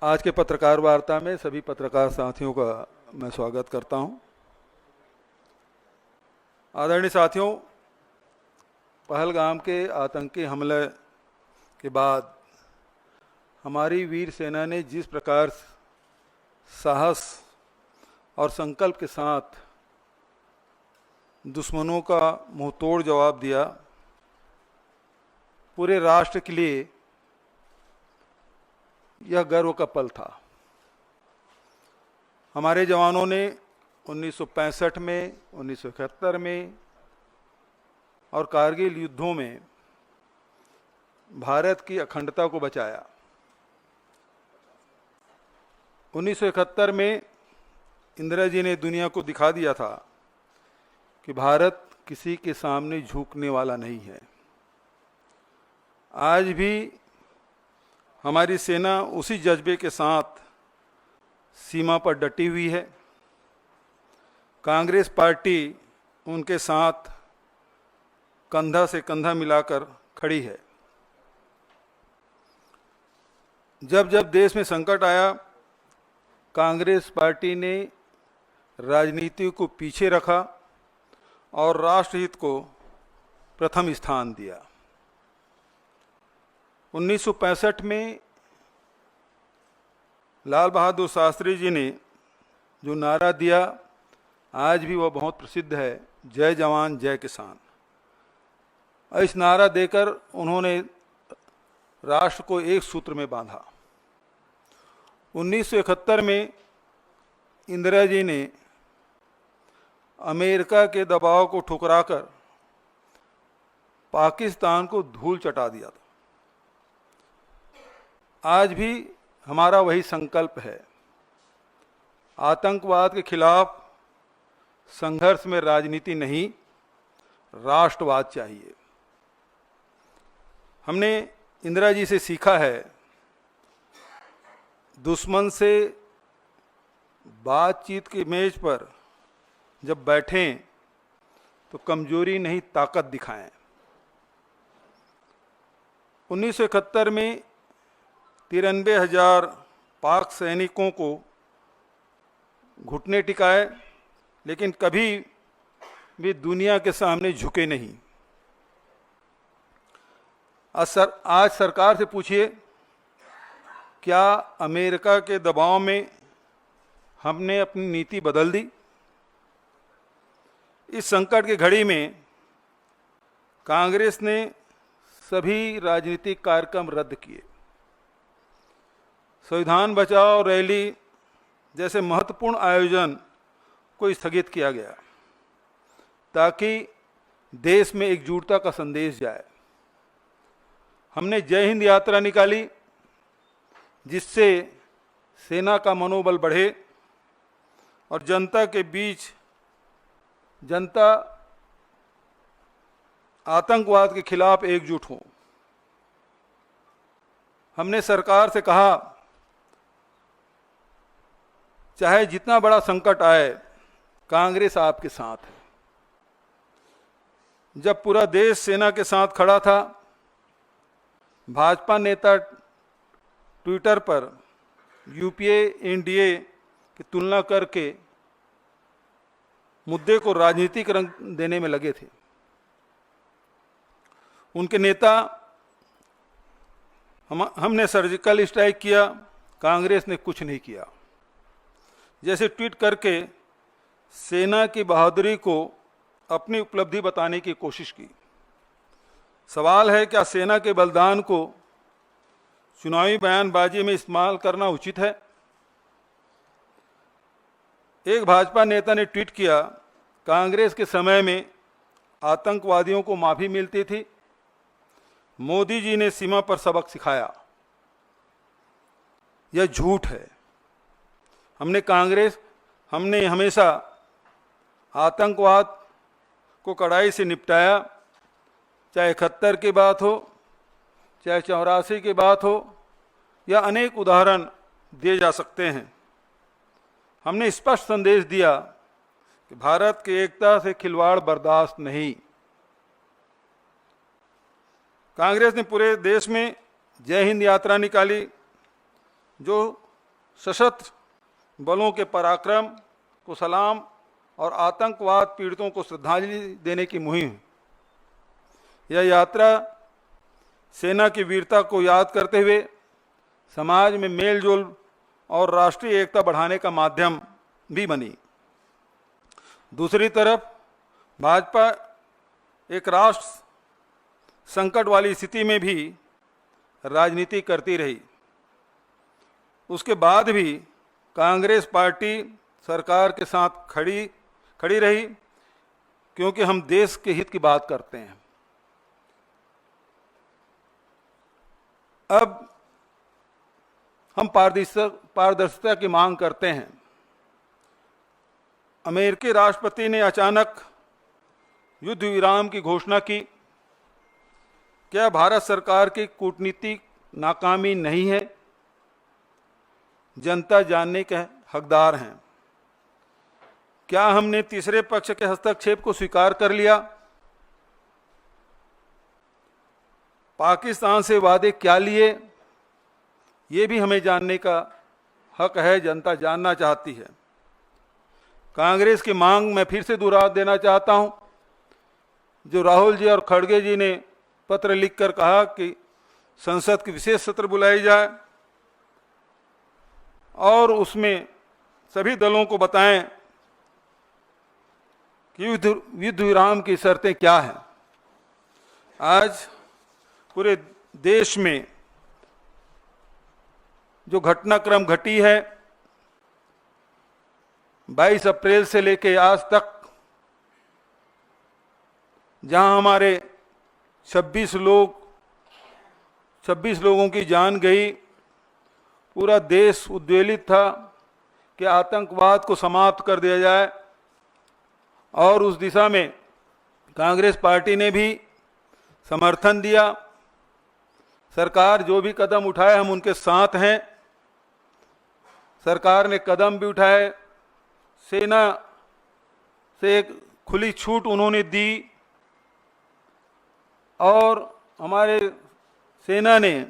आज के पत्रकार वार्ता में सभी पत्रकार साथियों का मैं स्वागत करता हूं। आदरणीय साथियों, पहलगाम के आतंकी हमले के बाद हमारी वीर सेना ने जिस प्रकार साहस और संकल्प के साथ दुश्मनों का मुंहतोड़ जवाब दिया, पूरे राष्ट्र के लिए यह गर्व का पल था। हमारे जवानों ने 1965 में, 1971 में और कारगिल युद्धों में भारत की अखंडता को बचाया। 1971 में इंदिरा जी ने दुनिया को दिखा दिया था कि भारत किसी के सामने झुकने वाला नहीं है। आज भी हमारी सेना उसी जज्बे के साथ सीमा पर डटी हुई है। कांग्रेस पार्टी उनके साथ कंधा से कंधा मिलाकर खड़ी है। जब जब देश में संकट आया, कांग्रेस पार्टी ने राजनीति को पीछे रखा और राष्ट्रहित को प्रथम स्थान दिया। 1965 में लाल बहादुर शास्त्री जी ने जो नारा दिया, आज भी वह बहुत प्रसिद्ध है, जय जवान जय किसान। इस नारा देकर उन्होंने राष्ट्र को एक सूत्र में बांधा। 1971 में इंदिरा जी ने अमेरिका के दबाव को ठुकराकर पाकिस्तान को धूल चटा दिया था। आज भी हमारा वही संकल्प है। आतंकवाद के खिलाफ संघर्ष में राजनीति नहीं, राष्ट्रवाद चाहिए। हमने इंदिरा जी से सीखा है, दुश्मन से बातचीत की मेज पर जब बैठें तो कमजोरी नहीं, ताकत दिखाएं। 1971 में 93,000 पाक सैनिकों को घुटने टिकाए, लेकिन कभी भी दुनिया के सामने झुके नहीं। आज सरकार से पूछिए, क्या अमेरिका के दबाव में हमने अपनी नीति बदल दी? इस संकट की घड़ी में कांग्रेस ने सभी राजनीतिक कार्यक्रम रद्द किए। संविधान बचाओ रैली जैसे महत्वपूर्ण आयोजन को स्थगित किया गया ताकि देश में एकजुटता का संदेश जाए। हमने जय हिंद यात्रा निकाली, जिससे सेना का मनोबल बढ़े और जनता के बीच जनता आतंकवाद के खिलाफ एकजुट हो। हमने सरकार से कहा, चाहे जितना बड़ा संकट आए, कांग्रेस आपके साथ है। जब पूरा देश सेना के साथ खड़ा था, भाजपा नेता ट्विटर पर यूपीए एनडीए की तुलना करके मुद्दे को राजनीतिक रंग देने में लगे थे। उनके नेता हमने सर्जिकल स्ट्राइक किया, कांग्रेस ने कुछ नहीं किया। जैसे ट्वीट करके सेना की बहादुरी को अपनी उपलब्धि बताने की कोशिश की। सवाल है, क्या सेना के बलिदान को चुनावी बयानबाजी में इस्तेमाल करना उचित है? एक भाजपा नेता ने ट्वीट किया, कांग्रेस के समय में आतंकवादियों को माफी मिलती थी, मोदी जी ने सीमा पर सबक सिखाया। यह झूठ है। हमने हमेशा आतंकवाद को कड़ाई से निपटाया, चाहे 71 की बात हो, चाहे 84 की बात हो, या अनेक उदाहरण दिए जा सकते हैं। हमने स्पष्ट संदेश दिया कि भारत की एकता से खिलवाड़ बर्दाश्त नहीं। कांग्रेस ने पूरे देश में जय हिंद यात्रा निकाली, जो सशस्त्र बलों के पराक्रम को सलाम और आतंकवाद पीड़ितों को श्रद्धांजलि देने की मुहिम। यह यात्रा सेना की वीरता को याद करते हुए समाज में मेलजोल और राष्ट्रीय एकता बढ़ाने का माध्यम भी बनी। दूसरी तरफ भाजपा एक राष्ट्र संकट वाली स्थिति में भी राजनीति करती रही। उसके बाद भी कांग्रेस पार्टी सरकार के साथ खड़ी रही, क्योंकि हम देश के हित की बात करते हैं। अब हम पारदर्शिता की मांग करते हैं। अमेरिकी राष्ट्रपति ने अचानक युद्ध विराम की घोषणा की। क्या भारत सरकार की कूटनीतिक नाकामी नहीं है? जनता जानने के हकदार हैं। क्या हमने तीसरे पक्ष के हस्तक्षेप को स्वीकार कर लिया? पाकिस्तान से वादे क्या लिए, ये भी हमें जानने का हक है। जनता जानना चाहती है। कांग्रेस की मांग मैं फिर से दोहरा देना चाहता हूं, जो राहुल जी और खड़गे जी ने पत्र लिखकर कहा कि संसद की विशेष सत्र बुलाई जाए और उसमें सभी दलों को बताएं कि युद्ध विराम की शर्तें क्या हैं। आज पूरे देश में जो घटनाक्रम घटी है, 22 अप्रैल से लेकर आज तक, जहां हमारे 26 लोगों की जान गई, पूरा देश उद्वेलित था कि आतंकवाद को समाप्त कर दिया जाए। और उस दिशा में कांग्रेस पार्टी ने भी समर्थन दिया। सरकार जो भी कदम उठाए, हम उनके साथ हैं। सरकार ने कदम भी उठाए, सेना से एक खुली छूट उन्होंने दी और हमारे सेना ने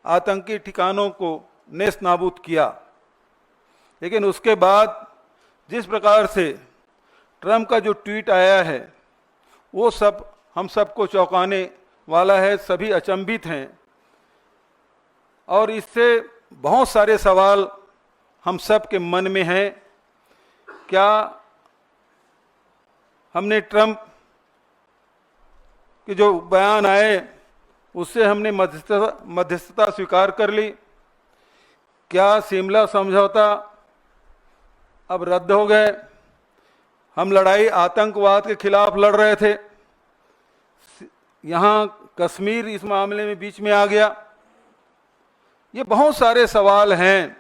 आतंकी ठिकानों को नेस्त नाबूद किया। लेकिन उसके बाद जिस प्रकार से ट्रंप का जो ट्वीट आया है, वो सब हम सबको चौंकाने वाला है। सभी अचंभित हैं और इससे बहुत सारे सवाल हम सब के मन में हैं। क्या हमने ट्रंप के जो बयान आए उससे हमने मध्यस्थता स्वीकार कर ली? क्या शिमला समझौता अब रद्द हो गए? हम लड़ाई आतंकवाद के खिलाफ लड़ रहे थे, यहाँ कश्मीर इस मामले में बीच में आ गया। ये बहुत सारे सवाल हैं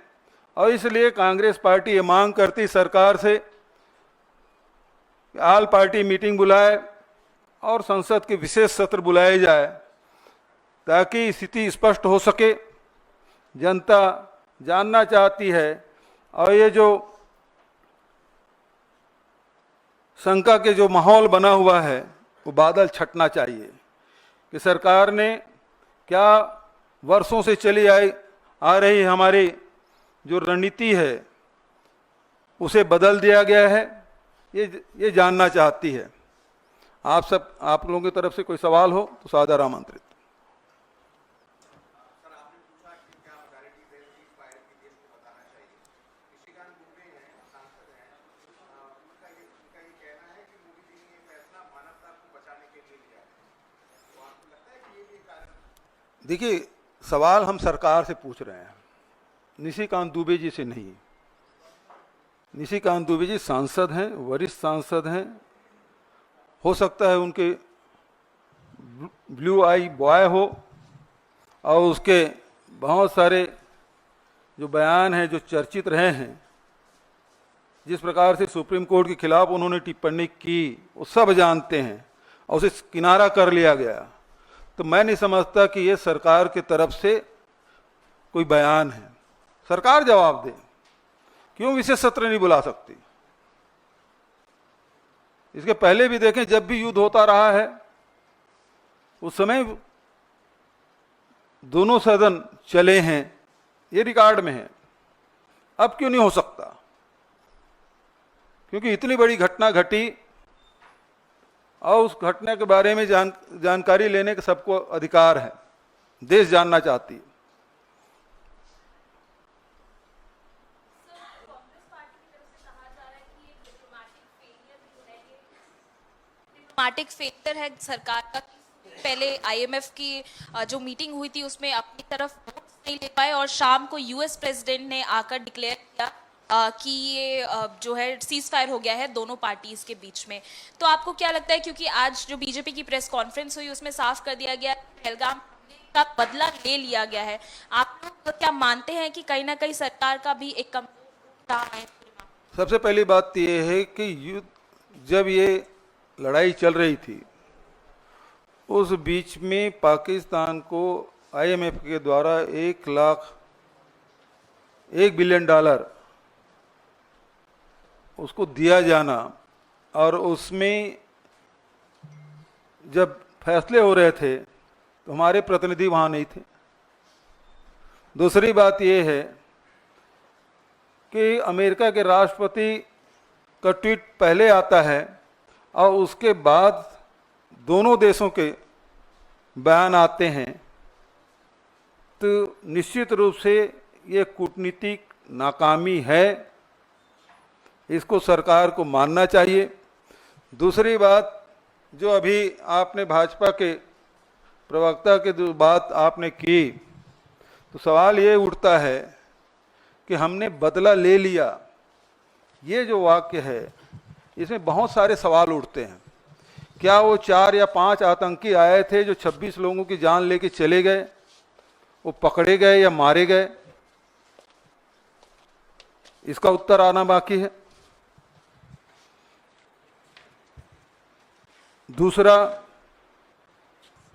और इसलिए कांग्रेस पार्टी ये मांग करती सरकार से कि ऑल पार्टी मीटिंग बुलाए और संसद के विशेष सत्र बुलाए जाए, ताकि स्थिति स्पष्ट हो सके। जनता जानना चाहती है और ये जो शंका के जो माहौल बना हुआ है, वो बादल छटना चाहिए कि सरकार ने क्या वर्षों से चली आ रही हमारी जो रणनीति है उसे बदल दिया गया है, ये जानना चाहती है। आप लोगों की तरफ से कोई सवाल हो तो सादर आमंत्रित। देखिए, सवाल हम सरकार से पूछ रहे हैं, निशिकांत दुबे जी से नहीं। निशिकांत दुबे जी सांसद हैं, वरिष्ठ सांसद हैं। हो सकता है उनके ब्लू आई बॉय हो और उसके बहुत सारे जो बयान हैं जो चर्चित रहे हैं, जिस प्रकार से सुप्रीम कोर्ट के खिलाफ उन्होंने टिप्पणी की, वो सब जानते हैं और उसे किनारा कर लिया गया। तो मैं नहीं समझता कि ये सरकार की तरफ से कोई बयान है। सरकार जवाब दे, क्यों विशेष सत्र नहीं बुला सकती? इसके पहले भी देखें, जब भी युद्ध होता रहा है उस समय दोनों सदन चले हैं, ये रिकॉर्ड में है। अब क्यों नहीं हो सकता? क्योंकि इतनी बड़ी घटना घटी और उस घटना के बारे में जानकारी लेने का सबको अधिकार है, देश जानना चाहती है। डिप्लोमेटिक फेलियर है सरकार का। पहले आईएमएफ की जो मीटिंग हुई थी उसमें अपनी तरफ वोट्स नहीं ले पाए और शाम को यूएस प्रेसिडेंट ने आकर डिक्लेयर किया कि ये जो है सीज फायर हो गया है दोनों पार्टीज के बीच में। तो आपको क्या लगता है, क्योंकि आज जो बीजेपी की प्रेस कॉन्फ्रेंस हुई उसमें साफ कर दिया गया पहलगाम का बदला ले लिया गया है, आप लोग क्या मानते हैं कि कहीं ना कहीं सरकार का भी एक कमजोर रहा है? सबसे पहली बात यह है कि युद्ध जब ये लड़ाई चल रही थी उस बीच में पाकिस्तान को आईएमएफ के द्वारा $1 बिलियन उसको दिया जाना और उसमें जब फैसले हो रहे थे तो हमारे प्रतिनिधि वहाँ नहीं थे। दूसरी बात यह है कि अमेरिका के राष्ट्रपति का ट्वीट पहले आता है और उसके बाद दोनों देशों के बयान आते हैं, तो निश्चित रूप से ये कूटनीतिक नाकामी है, इसको सरकार को मानना चाहिए। दूसरी बात, जो अभी आपने भाजपा के प्रवक्ता के जो बात आपने की, तो सवाल ये उठता है कि हमने बदला ले लिया, ये जो वाक्य है इसमें बहुत सारे सवाल उठते हैं। क्या वो 4 या 5 आतंकी आए थे जो 26 लोगों की जान लेके चले गए, वो पकड़े गए या मारे गए? इसका उत्तर आना बाकी है। दूसरा,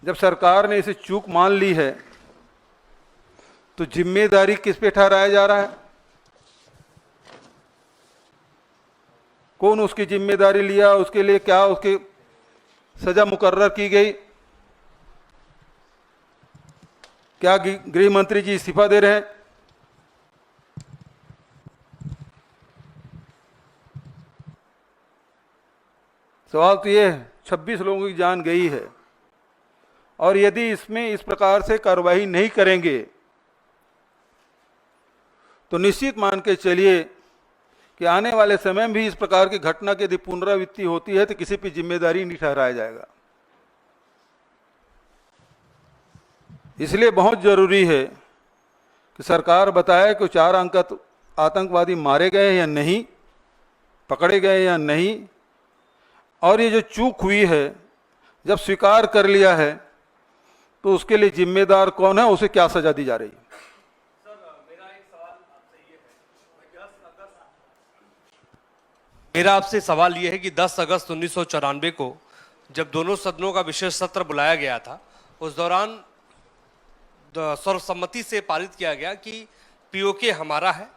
जब सरकार ने इसे चूक मान ली है तो जिम्मेदारी किस पे ठहराया जा रहा है? कौन उसकी जिम्मेदारी लिया, उसके लिए क्या उसकी सजा मुकर्रर की गई? क्या गृह मंत्री जी इस्तीफा दे रहे हैं? सवाल तो ये है, 26 लोगों की जान गई है और यदि इसमें इस प्रकार से कार्रवाई नहीं करेंगे तो निश्चित मान के चलिए कि आने वाले समय में भी इस प्रकार की घटना की यदि पुनरावृत्ति होती है तो किसी पर जिम्मेदारी नहीं ठहराया जाएगा। इसलिए बहुत जरूरी है कि सरकार बताए कि 4 आतंकवादी मारे गए या नहीं, पकड़े गए या नहीं, और ये जो चूक हुई है जब स्वीकार कर लिया है तो उसके लिए जिम्मेदार कौन है, उसे क्या सजा दी जा रही है? मेरा आपसे सवाल यह है कि 10 अगस्त 1994 को जब दोनों सदनों का विशेष सत्र बुलाया गया था, उस दौरान सर्वसम्मति से पारित किया गया कि पीओके हमारा है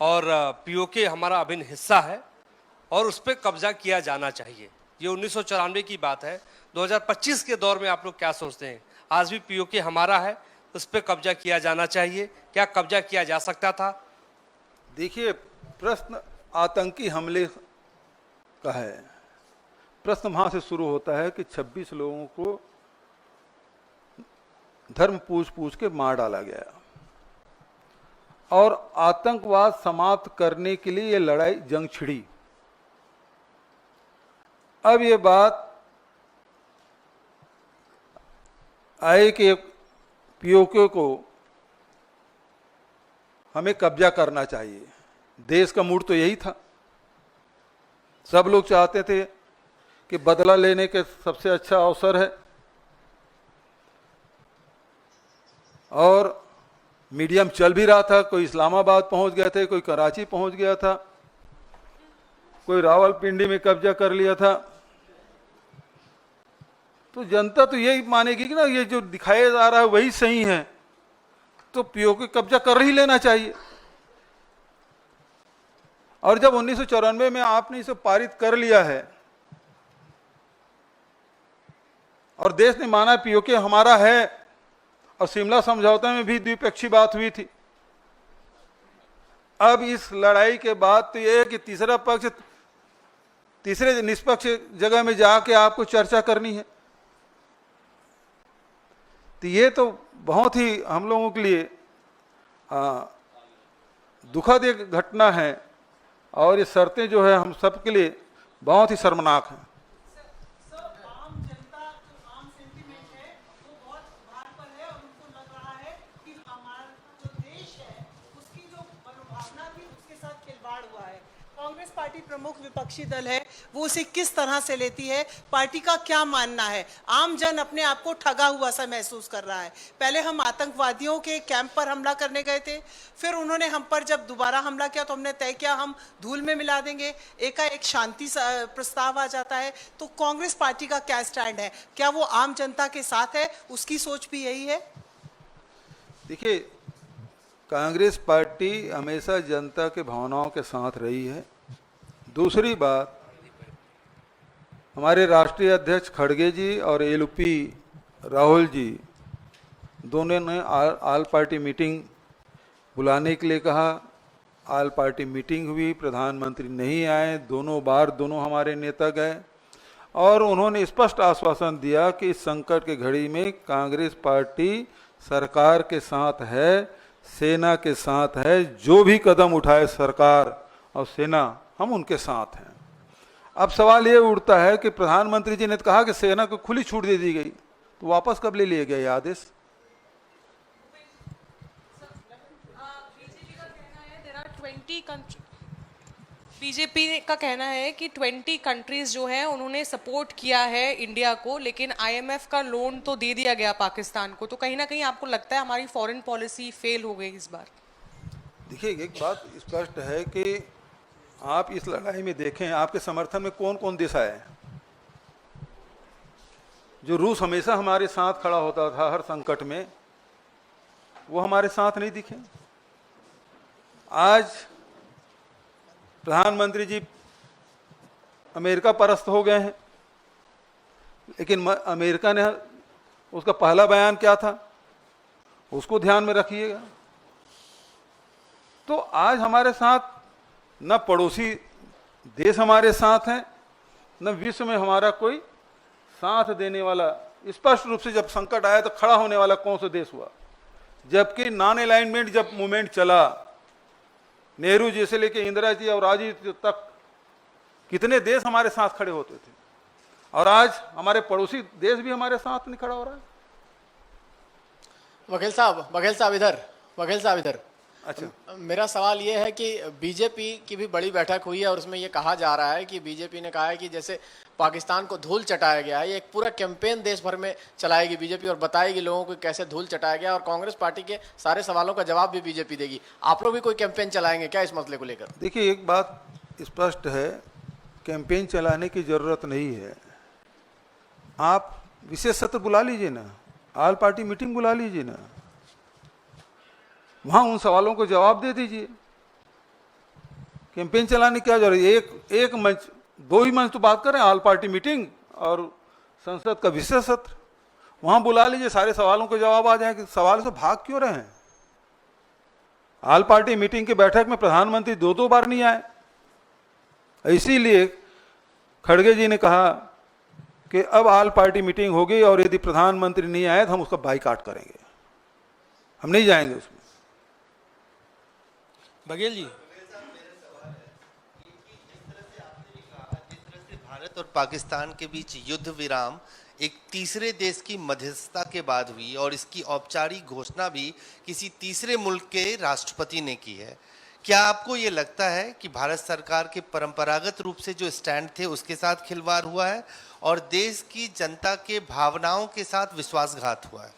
और पीओके हमारा अभिन्न हिस्सा है और उस पर कब्जा किया जाना चाहिए। ये 1994 की बात है। 2025 के दौर में आप लोग क्या सोचते हैं? आज भी पीओके हमारा है, उस पर कब्जा किया जाना चाहिए, क्या कब्जा किया जा सकता था? देखिए, प्रश्न आतंकी हमले का है। प्रश्न वहां से शुरू होता है कि 26 लोगों को धर्म पूछ के मार डाला गया और आतंकवाद समाप्त करने के लिए ये लड़ाई जंग छिड़ी। अब ये बात आए कि पीओके को हमें कब्जा करना चाहिए। देश का मूड तो यही था, सब लोग चाहते थे कि बदला लेने के सबसे अच्छा अवसर है और मीडियम चल भी रहा था। कोई इस्लामाबाद पहुंच गए थे, कोई कराची पहुंच गया था, कोई रावलपिंडी में कब्जा कर लिया था। तो जनता तो यही मानेगी कि ना ये जो दिखाया जा रहा है वही सही है, तो पीओके कब्जा कर ही लेना चाहिए। और जब 1994 में आपने इसे पारित कर लिया है और देश ने माना पीओके हमारा है, और शिमला समझौते में भी द्विपक्षीय बात हुई थी, अब इस लड़ाई के बाद तो ये है कि तीसरा पक्ष तीसरे निष्पक्ष जगह में जाके आपको चर्चा करनी है। तो ये तो बहुत ही हम लोगों के लिए दुखद एक घटना है और ये शर्तें जो है हम सबके लिए बहुत ही शर्मनाक हैं। आम जनता जो आम सेंटीमेंट है वो बहुत भार पर है और उनको लग रहा है कि हमारा जो देश है उसकी जो मनोभावना थी उसके साथ खिलवाड़ हुआ है। कांग्रेस पार्टी प्रमुख विपक्षी दल है, वो उसे किस तरह से लेती है, पार्टी का क्या मानना है? आम जन अपने आप को ठगा हुआ सा महसूस कर रहा है। पहले हम आतंकवादियों के कैंप पर हमला करने गए थे, फिर उन्होंने हम पर जब दोबारा हमला किया तो हमने तय किया हम धूल में मिला देंगे, एकाएक शांति प्रस्ताव आ जाता है। तो कांग्रेस पार्टी का क्या स्टैंड है? क्या वो आम जनता के साथ है? उसकी सोच भी यही है? देखिए, कांग्रेस पार्टी हमेशा जनता के भावनाओं के साथ रही है। दूसरी बात, हमारे राष्ट्रीय अध्यक्ष खड़गे जी और एलपी राहुल जी दोनों ने आल पार्टी मीटिंग बुलाने के लिए कहा। आल पार्टी मीटिंग हुई, प्रधानमंत्री नहीं आए, दोनों हमारे नेता गए और उन्होंने स्पष्ट आश्वासन दिया कि इस संकट के घड़ी में कांग्रेस पार्टी सरकार के साथ है, सेना के साथ है, जो भी कदम उठाए सरकार और सेना हम उनके साथ हैं। अब सवाल ये उठता है कि प्रधानमंत्री जी ने कहा कि सेना को खुली छूट दे दी गई, तो वापस कब ले लिया गया ये आदेश? बीजेपी का कहना है कि 20 कंट्रीज जो है उन्होंने सपोर्ट किया है इंडिया को, लेकिन आईएमएफ का लोन तो दे दिया गया पाकिस्तान को। तो कहीं ना कहीं आपको लगता है हमारी फॉरेन पॉलिसी फेल हो गई इस बार? देखिए, एक बात स्पष्ट है कि आप इस लड़ाई में देखें, आपके समर्थन में कौन कौन देश आए हैं। जो रूस हमेशा हमारे साथ खड़ा होता था हर संकट में, वो हमारे साथ नहीं दिखे। आज प्रधानमंत्री जी अमेरिका परस्त हो गए हैं, लेकिन अमेरिका ने उसका पहला बयान क्या था, उसको ध्यान में रखिएगा। तो आज हमारे साथ न पड़ोसी देश हमारे साथ हैं, न विश्व में हमारा कोई साथ देने वाला। स्पष्ट रूप से जब संकट आया तो खड़ा होने वाला कौन सा देश हुआ? जबकि नॉन अलाइनमेंट जब मूवमेंट चला, नेहरू जी से लेके इंदिरा जी और राजीव जी तक कितने देश हमारे साथ खड़े होते थे, और आज हमारे पड़ोसी देश भी हमारे साथ नहीं खड़ा हो रहा है। वकील साहब इधर। अच्छा, मेरा सवाल ये है कि बीजेपी की भी बड़ी बैठक हुई है और उसमें ये कहा जा रहा है कि बीजेपी ने कहा है कि जैसे पाकिस्तान को धूल चटाया गया है, ये एक पूरा कैंपेन देश भर में चलाएगी बीजेपी और बताएगी लोगों को कैसे धूल चटाया गया, और कांग्रेस पार्टी के सारे सवालों का जवाब भी बीजेपी देगी। आप लोग भी कोई कैंपेन चलाएंगे क्या इस मसले को लेकर? देखिए, एक बात स्पष्ट है, कैंपेन चलाने की जरूरत नहीं है। आप विशेष सत्र बुला लीजिए ना, आल पार्टी मीटिंग बुला लीजिए ना, वहां उन सवालों को जवाब दे दीजिए। कैंपेन चलाने की क्या जरूरत है? एक मंच, दो ही मंच तो बात करें, आल पार्टी मीटिंग और संसद का विशेष सत्र, वहां बुला लीजिए, सारे सवालों के जवाब आ जाएंगे। सवाल से भाग क्यों रहे हैं? आल पार्टी मीटिंग की बैठक में प्रधानमंत्री दो बार नहीं आए, इसीलिए खड़गे जी ने कहा कि अब आल पार्टी मीटिंग होगी और यदि प्रधानमंत्री नहीं आए तो हम उसका बाइकाट करेंगे, हम नहीं जाएंगे उसमें। बघेल जी, भारत और पाकिस्तान के बीच युद्ध विराम एक तीसरे देश की मध्यस्थता के बाद हुई और इसकी औपचारिक घोषणा भी किसी तीसरे मुल्क के राष्ट्रपति ने की है। क्या आपको ये लगता है कि भारत सरकार के परंपरागत रूप से जो स्टैंड थे उसके साथ खिलवाड़ हुआ है और देश की जनता के भावनाओं के साथ विश्वासघात हुआ है?